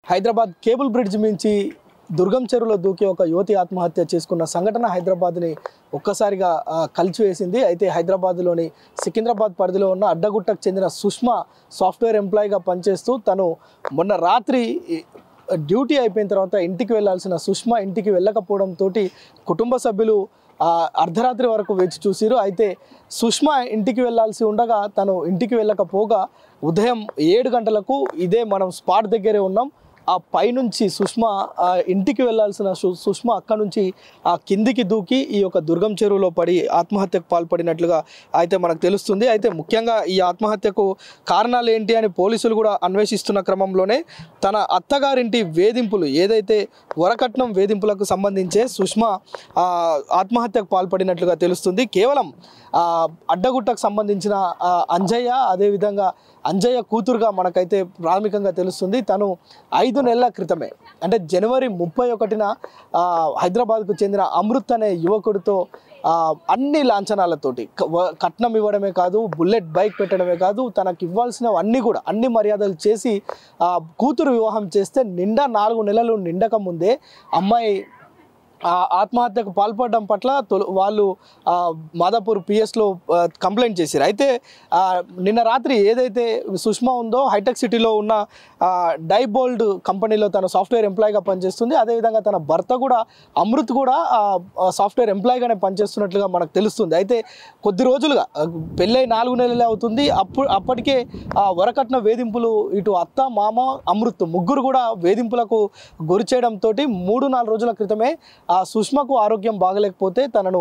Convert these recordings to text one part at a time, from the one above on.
Hyderabad cable bridge మించి దుర్గం చెరువులో దూకి ఒక యువతి ఆత్మహత్య చేసుకున్న సంఘటన హైదరాబాద్ని ఒక్కసారిగా కలిచివేసింది. అయితే హైదరాబాద్లోని సికింద్రాబాద్ పరిధిలో ఉన్న అడ్డగుట్టకు చెందిన సుష్మా సాఫ్ట్వేర్ ఎంప్లాయీగా పనిచేస్తూ తను మొన్న రాత్రి డ్యూటీ అయిపోయిన తర్వాత ఇంటికి వెళ్లాల్సిన సుష్మా ఇంటికి వెళ్ళకపోవడంతో కుటుంబ సభ్యులు అర్ధరాత్రి వరకు వేచి చూసిరు. అయితే సుష్మా ఇంటికి వెళ్ళాల్సి ఉండగా తను ఇంటికి వెళ్ళకపోగా ఉదయం 7 గంటలకు ఇదే మనం స్పాట్ దగ్గరే ఉన్నాం. ఆ పైనుంచి సుష్మా ఇంటికి వెళ్ళాల్సిన సుష్మా అక్కడి నుంచి కిందికి దూకి ఈ యొక్క దుర్గం చెరువులో పడి ఆత్మహత్యకు పాల్పడినట్లుగా అయితే మనకు తెలుస్తుంది. అయితే ముఖ్యంగా ఈ ఆత్మహత్యకు కారణాలు ఏంటి అని పోలీసులు కూడా అన్వేషిస్తున్న క్రమంలోనే తన అత్తగారింటి వేధింపులు ఏదైతే వరకట్నం వేధింపులకు సంబంధించే సుష్మా ఆత్మహత్యకు పాల్పడినట్లుగా తెలుస్తుంది. కేవలం అడ్డగుట్టకు సంబంధించిన అంజయ్య, అదేవిధంగా అంజయ్య కూతురుగా మనకైతే ప్రాథమికంగా తెలుస్తుంది. తను 5 నెలల క్రితమే అంటే జనవరి 31న హైదరాబాద్కు చెందిన అమృత్ అనే యువకుడితో అన్ని లాంఛనాలతోటి కట్నం ఇవ్వడమే కాదు, బుల్లెట్ బైక్ పెట్టడమే కాదు, తనకు ఇవ్వాల్సినవన్నీ కూడా అన్ని మర్యాదలు చేసి కూతురు వివాహం చేస్తే 4 నెలలు నిండక ముందే అమ్మాయి ఆత్మహత్యకు పాల్పడడం పట్ల వాళ్ళు మాదాపూర్ పిఎస్లో కంప్లైంట్ చేశారు. అయితే నిన్న రాత్రి ఏదైతే సుష్మా ఉందో హైటెక్ సిటీలో ఉన్న డైబోల్డ్ కంపెనీలో తన సాఫ్ట్వేర్ ఎంప్లాయీగా పనిచేస్తుంది. అదేవిధంగా తన భర్త కూడా అమృత్ కూడా సాఫ్ట్వేర్ ఎంప్లాయీగానే పనిచేస్తున్నట్లుగా మనకు తెలుస్తుంది. అయితే కొద్ది రోజులుగా పెళ్ళై 4 నెలలే అవుతుంది. అప్పటికే వరకట్న వేధింపులు ఇటు అత్త, మామ, అమృత్ ముగ్గురు కూడా వేధింపులకు గురి చేయడంతో 3-4 రోజుల క్రితమే సుష్మాకు ఆరోగ్యం బాగలేకపోతే తనను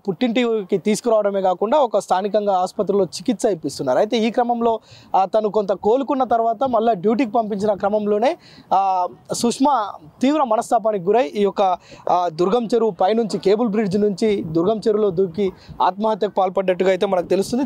పుట్టింటికి తీసుకురావడమే కాకుండా ఒక స్థానికంగా ఆసుపత్రిలో చికిత్స ఇప్పిస్తున్నారు. అయితే ఈ క్రమంలో తను కొంత కోలుకున్న తర్వాత మళ్ళీ డ్యూటీకి పంపించిన క్రమంలోనే సుష్మా తీవ్ర మనస్తాపానికి గురై ఈ యొక్క దుర్గం చెరువు పైనుంచి కేబుల్ బ్రిడ్జ్ నుంచి దుర్గం చెరువులో దూకి ఆత్మహత్యకు పాల్పడ్డట్టుగా అయితే మనకు తెలుస్తుంది.